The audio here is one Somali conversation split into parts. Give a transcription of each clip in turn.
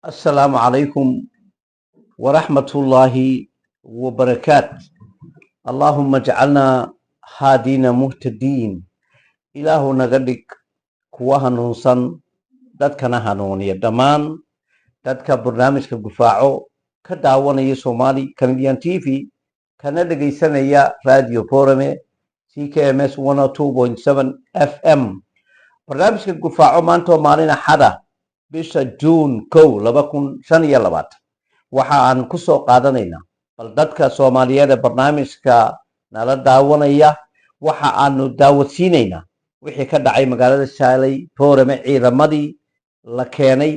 السلام عليكم ورحمة الله وبركاته. اللهم اجعلنا هادين مهتدين. إله نغدك كوها نونسان دادكنا هانونية دمان دادكا برنامجك قفاعو كداوانا يسومالي كنديان تيفي كندقي سنة راديو بورمي CKMS 102.7 FM. برنامجك قفاعو مانتو مالينا حدا bisha June 2025 waxa aan ku soo qaadanaynaa bal dadka Soomaaliyeed ee barnaamijka nala daawanaya waxa aanu daawadsiinaynaa wixii ka dhacay magaalada Shaalay Boorame ciidamadii la keenay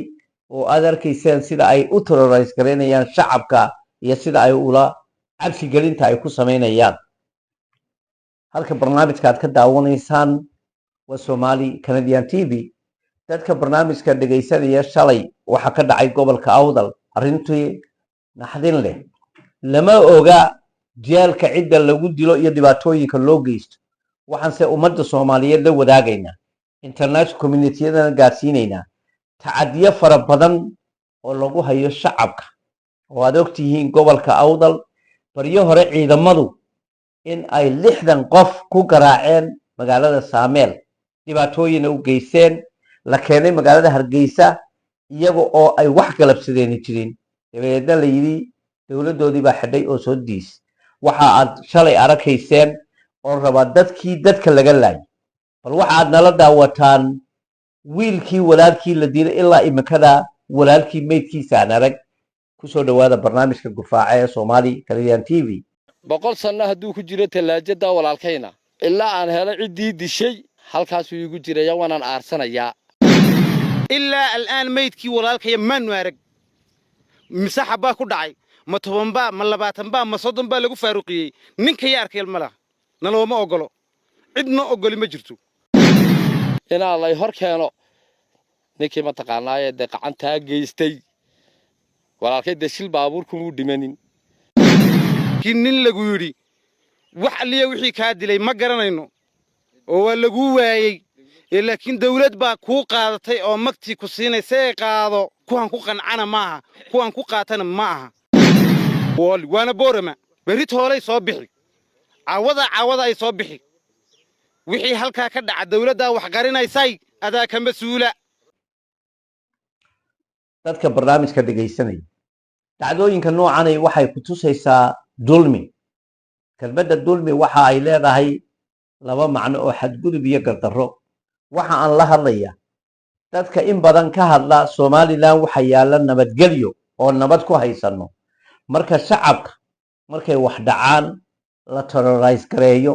oo aad arkayseen sida ay u terrorize gareynayaan shacabka iyo sida ay ula cabsi gelinta ay ku sameynayaan. halka barnaamijka aad ka daawanaysaan waa Somali Canadian TV. dadka barnaamijka dhageysanaya shalay waxa ka dhacay gobolka Awdal arintii naxdin leh lama oga jeelka cidda lagu dilo iyo dhibaatooyinka loo geysto. waxaan se ummadda Soomaaliyeed la wadaagaynaa international community-yada gaarsiinaynaa tacadiyo fara badan oo lagu hayo shacabka oo aad ogtihiin gobolka Awdal bariyo hore ciidamadu in ay 60 qof ku garaaceen magaalada Saameel dhibaatooyin u geysteen la keenay magaalada Hargeysa iyaga oo ay wax galabsadeen jirin dabeedna la yiri dawladoodii baa xidhay oo soo diis. waxa aad shalay arkayseen oo raba dadka laga laayay bal waxa aad nala daawataan wiilkii walaalkii la dilay ilaa imikada walaalkii meydkiisa aan arag. ku soo dhawaada barnaamijka gufaaca ee Somali Canadian TV. 100 sano haduu ku jiro talaajada walaalkayna ilaa aan helo cidii dishay halkaas uu igu jiray waan aarsanaya إلا الآن ميتكي ولالك يمان وارق مساحة با كدعي ما توبان با ما لباتن با ما صدن با لغو فاروقيي نينك ياركي الملا نلو ما أقلو عدنا أقلي ما جرتو إنا الله يهور كيانو نيكي ما تقانايا دي قعنتها جيستي ولالك دشيل بابوركم ودمانين كي نين لغو يري وحاليا وحي كادلي ما قرانينو هو لغو وايي لكن دولت با كو قادتay oo magti ku siinaysa qaado kuwan ku qancana maaha kuwan ku qaatana maaha waana Boorama berit hoolay soo bixi caawada ay soo bixi wixii halka ka dhaca dawladda wax qarinaysay adaa ka mas'uula. dadka barnaamijka dhageysanaya dhacdooyinka noocan ay waxay ku tusaysaa dulmi. kelmadda dulmi waxa ay leedahay laba macno oo xadgudub iyo gardarro. waxa aan la hadlayaa dadka in badan ka hadla Somaliland waxa yaala nabadgelyo oo nabad ku haysano marka shacabka markay wax dhacaan la terrorize gareeyo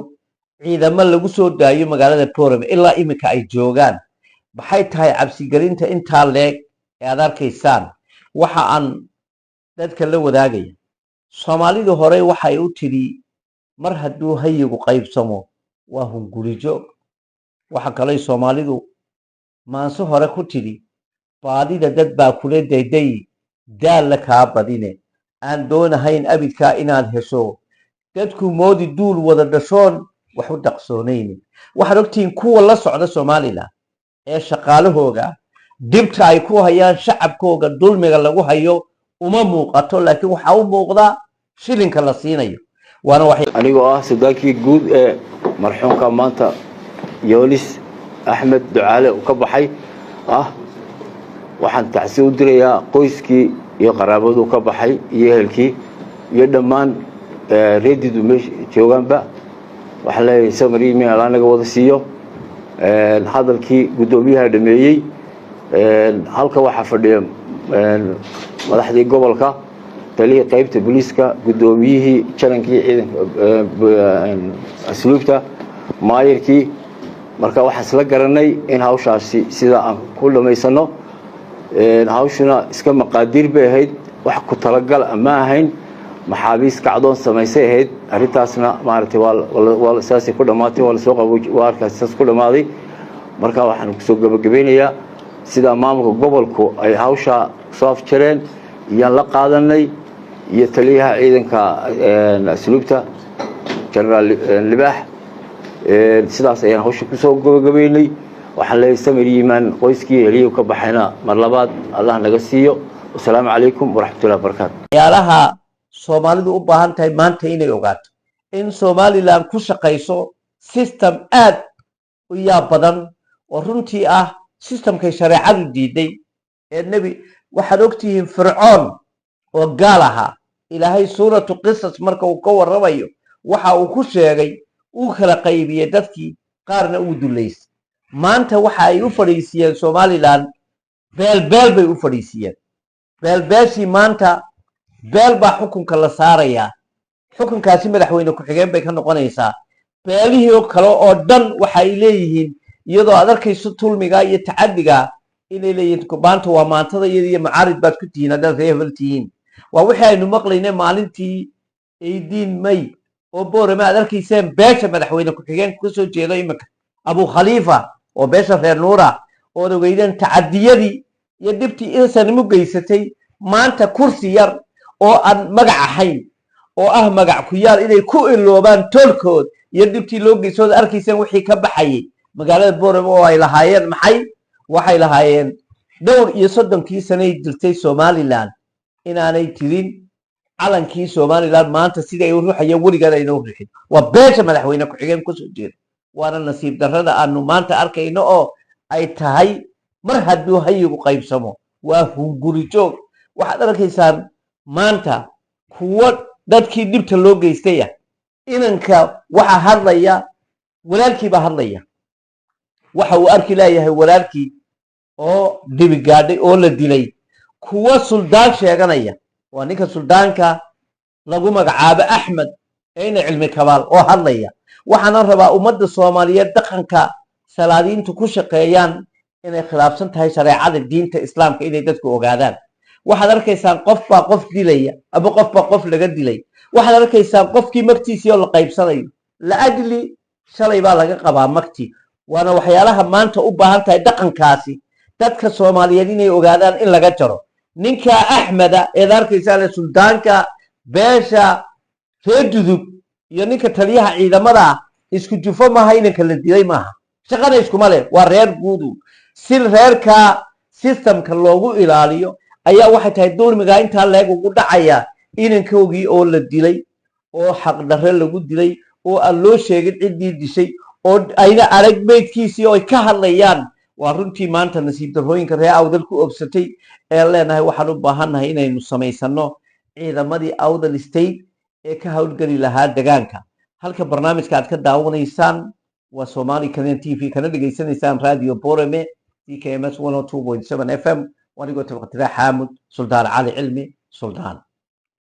ciidamo lagu soo daayo magaalada Boorame ilaa imika ay joogaan maxay tahay cabsi gelinta inta leeg ee aad arkaysaan. waxa aan dadka la wadaagaya Soomaalidu hore waxay u tiri mar hadduu hayigu qaybsamo waa hungurijo. waxa kale Soomaalidu maanso hore ku tiri baadida dad baa kula dayday daal la ka badine aan doonahayn abidka inaad hesho dadku moodi duul wada dhashoon wax u dhaqsooneen. waxa ogtiin kuwa la socda Soomaaliland ee shaqaalahooga dibta ay ku hayaan shacabkooga dulmiga lagu hayo uma muuqato laakiin waxa u muuqda shilinka la siinayo. waana waxay anigoo sadaqii guud ee marxuumka maanta يوليس أحمد دعالة وكبحي waxaan tacsi u dirayaa qoyskii iyo qaraabadu ka baxay iyo ehelkii iyo dhammaan reedidu meesha joogaanba waxa la samariimay ala naga wada siiyo hadalkii gudoomiyaha dhameeyay halka waxa fadhiya madaxdii gobolka taliye qaybta booliska gudoomiyihii jarankii ciidanka asluubta maayirkii marka waxaan isla garanay in hawshaasi sida aan ku dhameysano hawshuna iska maqaadir bay ahayd wax ku talagal ama ahayn maxaabiis kacdoon samaysay ahayd arintaasna maartay waa saasi ku dhamaatay waa soo qabay waarkaas ku dhamaaday marka waxaan ku soo gabagabeynayaa sida maamulka gobolku ay hawsha soo afjareen iyo la qaadanay iyo taliyaha ciidanka asluubta General Libaax sidaas ayaan hawsha ku soo gabagabeynay waxaan leeyahay samir iimaan qoyskii eliyo ka baxayna mar labaad Allah naga siiyo wasalaamu calaykum waraxmatullahi wabarakaatu. waxyaalaha soomaalidu u baahan tahay maanta inay ogaato in somaliland ku shaqayso system aad u yaab badan oo runtii ah systemkay shareecadu diiday ee nebi waxaad ogtihiin fircoon oo gaal ahaa ilaahay suuratu qisas marka uu ka warramayo waxa uu ku sheegay uu kala qaybiyey dadkii qaarna uu dullaysay maanta waxa ay u fadhiisiyeen somaliland beelbeel bay u fadhiisiyeen beelbeeshii maanta beel baa xukunka la saarayaa xukunkaasi madaxweyne ku-xigeen bay ka noqonaysaa beelihii kale oo dhan waxa ay leeyihiin iyadoo aad arkayso tulmiga iyo tacadiga inay leeyihiin maanta waa maantada iyada iyo macaarid baad ku tihiin haddaad ree hebel tihiin waa wixii aynu maqlaynay maalintii 18 may oo boorama aad arkayseen beesha madaxweyne ku-xigeenka ka soo jeedo iminka abu khaliifa oo beesha reer nuura ood ogeydeen tacadiyadii iyo dhibtii insanimo geysatay maanta kursi yar oo aan magac ahayn oo ah magac ku yaal inay ku iloobaan toolkood iyo dhibtii loo geysoood arkayseen wixii ka baxayay magaalada boorama oo ay lahaayeen maxay waxay lahaayeen dhowr iyo 30 sanay jirtay somaliland inaanay tirin calankii somaliland maanta sidii ay u ruuxayeen weligeed ayna u ruuxin waa beesha madaxweyne ku-xigeen kusoo jeeda waana nasiib darrada aanu maanta arkayno oo ay tahay mar hadduu hayigu qaybsamo waa hunguri joog waxaad arkaysaan maanta kuwo dadkii dhibta loo geystaya inanka waxa hadlaya walaalkiibaa hadlaya waxa uu arki leeyahay walaalkii oo dibi gaadhay oo la dilay kuwo suldaan sheeganaya waa ninka suldaanka lagu magacaabo axmed eyna cilmi kabaal oo hadlaya waxaana rabaa ummadda soomaaliyeed dhaqanka salaadiintu ku shaqeeyaan inay khilaafsan tahay shareecada diinta islaamka inay dadku ogaadaan waxaad arkaysaan qof baa qof dilaya ama qof baa qof laga dilay waxaad arkaysaan qofkii magtiisii oo la qaybsanayo laajli shalay baa laga qabaa magtii waana waxyaalaha maanta u baahan tahay dhaqankaasi dadka soomaaliyeed inay ogaadaan in laga jaro ninka axmeda eed arkaysaan suldaanka beesha reer dudub iyo ninka taliyaha ciidamada isku jufo maaha inanka la dilay maaha shaqada iskuma leh waa reer guudu si reerka systemka loogu ilaaliyo ayaa waxay tahay dulmiga intaa leeg ugu dhacaya inankoogii oo la dilay oo xaqdarre lagu dilay oo aan loo sheegin ciddii dishay oo ayna arag meydkiisii oo ay ka hadlayaan waa runtii maanta nasiib darrooyinka reer awdal ku obsatay ee leenahay waxaan u baahannahay inaynu samaysano ciidamadii awdal state ee ka howlgeli lahaa degaanka halka barnaamijka aad ka daawanaysaan waa Somali Canadian TV kana dhageysanaysaan radio Borome CKMS 102.7 FM wanigoo tabaqtira xaamud suldaan cali cilmi suldaan